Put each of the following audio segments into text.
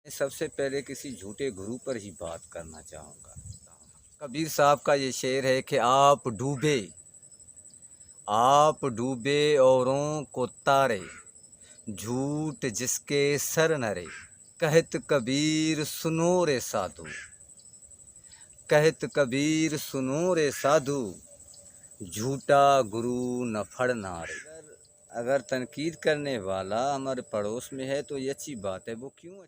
सबसे पहले किसी झूठे गुरु पर ही बात करना चाहूँगा। कबीर साहब का ये शेर है कि आप डूबे औरों को तारे, झूठ जिसके सर नरे। कहत कबीर सुनो रे साधु, कहत कबीर सुनो रे साधु, झूठा गुरु न फड़ना रे। अगर तनकीद करने वाला हमारे पड़ोस में है तो ये अच्छी बात है। वो क्यों अच्छी?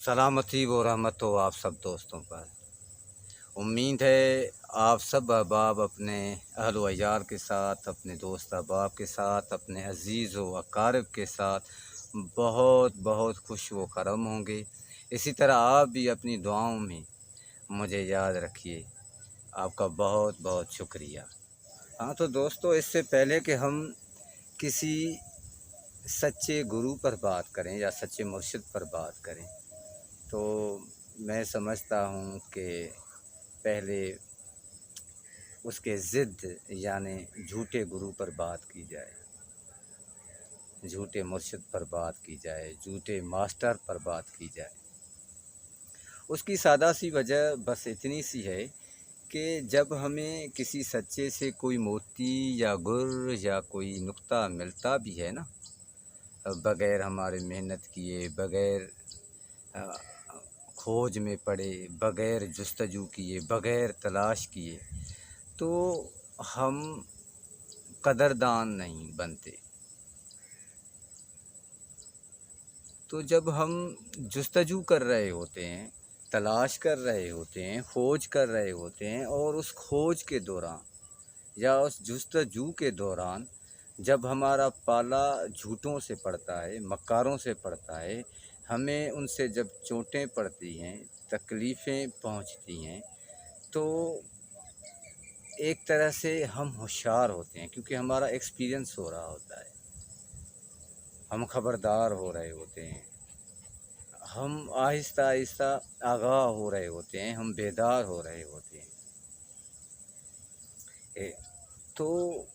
सलामती व रहमत हो आप सब दोस्तों पर। उम्मीद है आप सब अहबाब अपने अहल व अयाल के साथ, अपने दोस्त अहबाब के साथ, अपने अजीज़ व अकारिब के साथ बहुत बहुत खुश व करम होंगे। इसी तरह आप भी अपनी दुआओं में मुझे याद रखिए। आपका बहुत बहुत शुक्रिया। हाँ तो दोस्तों, इससे पहले कि हम किसी सच्चे गुरु पर बात करें या सच्चे मुर्शिद पर बात करें, तो मैं समझता हूँ कि पहले उसके ज़िद यानी झूठे गुरु पर बात की जाए, झूठे मुर्शिद पर बात की जाए, झूठे मास्टर पर बात की जाए। उसकी सादा सी वजह बस इतनी सी है कि जब हमें किसी सच्चे से कोई मोती या गुर या कोई नुक्ता मिलता भी है ना, बग़ैर हमारे मेहनत किए, बग़ैर खोज में पड़े, बग़ैर जुस्तजू किए, बग़ैर तलाश किए, तो हम कदरदान नहीं बनते। तो जब हम जुस्तजू कर रहे होते हैं, तलाश कर रहे होते हैं, खोज कर रहे होते हैं, और उस खोज के दौरान या उस जुस्तजू के दौरान जब हमारा पाला झूठों से पड़ता है, मक्कारों से पड़ता है, हमें उनसे जब चोटें पड़ती हैं, तकलीफ़ें पहुंचती हैं, तो एक तरह से हम होशियार होते हैं, क्योंकि हमारा एक्सपीरियंस हो रहा होता है, हम खबरदार हो रहे होते हैं, हम आहिस्ता आहिस्ता आगाह हो रहे होते हैं, हम बेदार हो रहे होते हैं। तो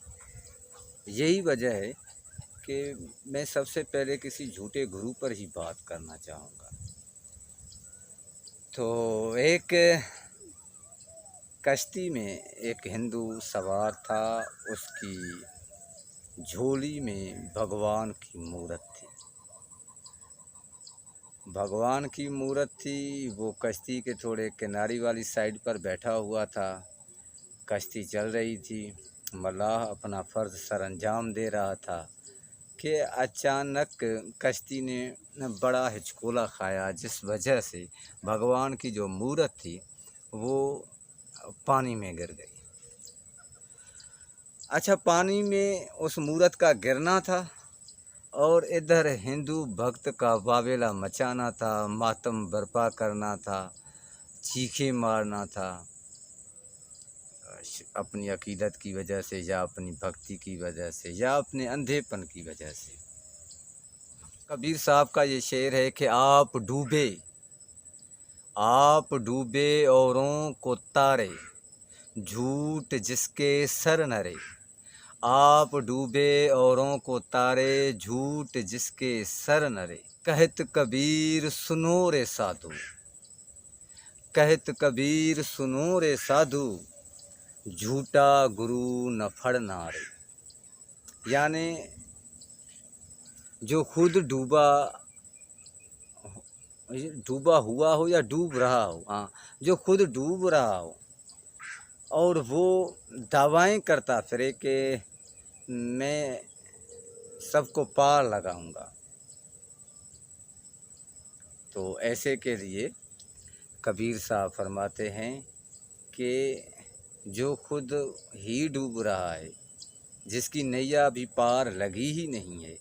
यही वजह है कि मैं सबसे पहले किसी झूठे गुरु पर ही बात करना चाहूँगा। तो एक कश्ती में एक हिंदू सवार था, उसकी झोली में भगवान की मूरत थी। भगवान की मूरत थी, वो कश्ती के थोड़े किनारी वाली साइड पर बैठा हुआ था। कश्ती चल रही थी, मल्लाह अपना फ़र्ज़ सरअंजाम दे रहा था कि अचानक कश्ती ने बड़ा हिचकोला खाया, जिस वजह से भगवान की जो मूरत थी वो पानी में गिर गई। अच्छा, पानी में उस मूरत का गिरना था और इधर हिंदू भक्त का वावेला मचाना था, मातम बर्पा करना था, चीखें मारना था, अपनी अकीदत की वजह से या अपनी भक्ति की वजह से या अपने अंधेपन की वजह से। कबीर साहब का ये शेर है कि आप डूबे औरों को तारे, झूठ जिसके सर नरे। आप डूबे औरों को तारे, झूठ जिसके सर नरे। कहत कबीर सुनो रे साधु, कहत कबीर सुनो रे साधु, झूठा गुरु न फड़ना रे। यानी जो खुद डूबा हुआ हो या डूब रहा हो, हाँ, जो खुद डूब रहा हो और वो दावाएं करता फिरे कि मैं सबको पार लगाऊंगा, तो ऐसे के लिए कबीर साहब फरमाते हैं कि जो खुद ही डूब रहा है, जिसकी नैया अभी पार लगी ही नहीं है,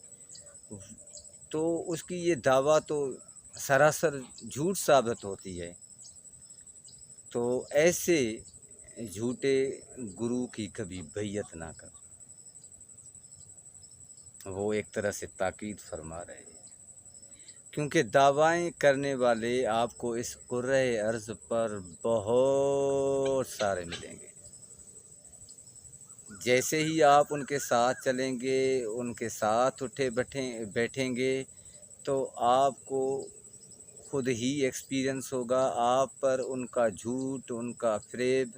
तो उसकी ये दावा तो सरासर झूठ साबित होती है। तो ऐसे झूठे गुरु की कभी बैयत ना कर। वो एक तरह से ताकीद फरमा रहे हैं। کیونکہ دعوائیں کرنے والے آپ کو اس کرۂ ارض پر بہت سارے ملیں گے۔ جیسے ہی آپ ان کے ساتھ چلیں گے، ان کے ساتھ بیٹھیں گے، تو آپ کو خود ہی ایکسپیرئنس ہوگا، آپ پر ان کا جھوٹ، ان کا فریب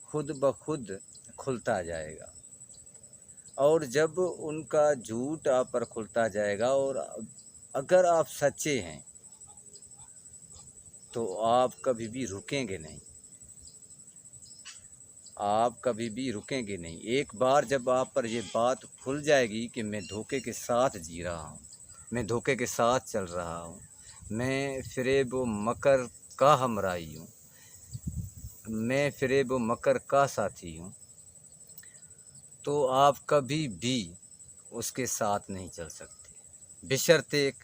خود بخود کھلتا جائے گا۔ اور جب ان کا جھوٹ آپ پر کھلتا جائے گا، اور اگر آپ سچے ہیں تو آپ کبھی بھی رکیں گے نہیں، آپ کبھی بھی رکیں گے نہیں۔ ایک بار جب آپ پر یہ بات کھل جائے گی کہ میں دھوکے کے ساتھ جی رہا ہوں، میں دھوکے کے ساتھ چل رہا ہوں، میں فریب و مکر کا ہمراہی ہوں، میں فریب و مکر کا ساتھی ہوں، تو آپ کبھی بھی اس کے ساتھ نہیں چل سکتے، بشرطیک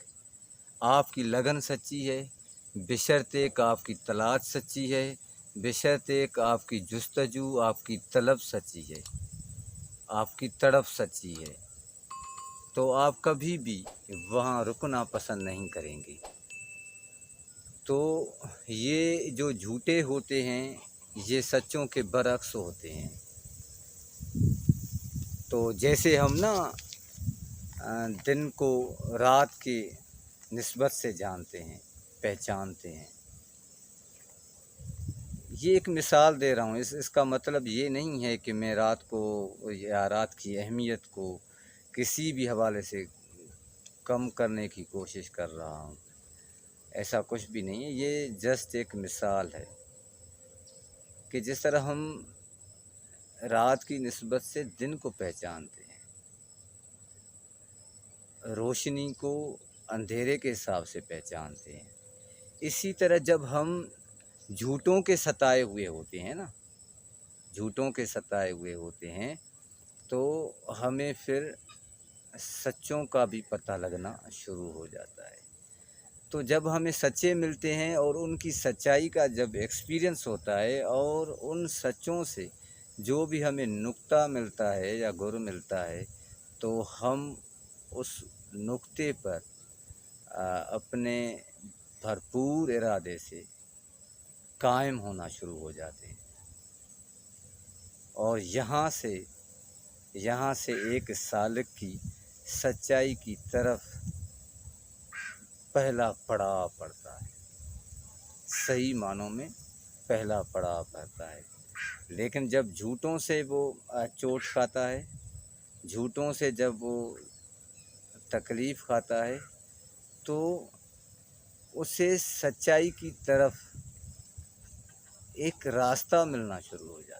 آپ کی لگن سچی ہے، بشرطیک آپ کی تلاش سچی ہے، بشرطیک آپ کی جستجو، آپ کی طلب سچی ہے، آپ کی تڑپ سچی ہے، تو آپ کبھی بھی وہاں رکنا پسند نہیں کریں گے۔ تو یہ جو جھوٹے ہوتے ہیں یہ سچوں کے برعکس ہوتے ہیں۔ تو جیسے ہم دن کو رات کی نسبت سے جانتے ہیں، پہچانتے ہیں، یہ ایک مثال دے رہا ہوں، اس کا مطلب یہ نہیں ہے کہ میں رات کو یا رات کی اہمیت کو کسی بھی حوالے سے کم کرنے کی کوشش کر رہا ہوں، ایسا کچھ بھی نہیں ہے۔ یہ جسٹ ایک مثال ہے کہ جس طرح ہم رات کی نسبت سے دن کو پہچانتے ہیں، روشنی کو اندھیرے کے حساب سے پہچانتے ہیں، اسی طرح جب ہم جھوٹوں کے ستائے ہوئے ہوتے ہیں جھوٹوں کے ستائے ہوئے ہوتے ہیں، تو ہمیں پھر سچوں کا بھی پتہ لگنا شروع ہو جاتا ہے۔ تو جب ہمیں سچے ملتے ہیں اور ان کی سچائی کا جب ایکسپیرئنس ہوتا ہے، اور ان سچوں سے جو بھی ہمیں نکتہ ملتا ہے یا گر ملتا ہے، تو ہم اس نکتے پر اپنے بھرپور ارادے سے قائم ہونا شروع ہو جاتے ہیں، اور یہاں سے ایک سالک کی سچائی کی طرف پہلا پڑاؤ پڑتا ہے، صحیح معنوں میں پہلا پڑاؤ پڑتا ہے۔ لیکن جب جھوٹوں سے وہ چوٹ کھاتا ہے، جھوٹوں سے جب وہ تکلیف کھاتا ہے، تو اسے سچائی کی طرف ایک راستہ ملنا شروع ہو جاتا ہے۔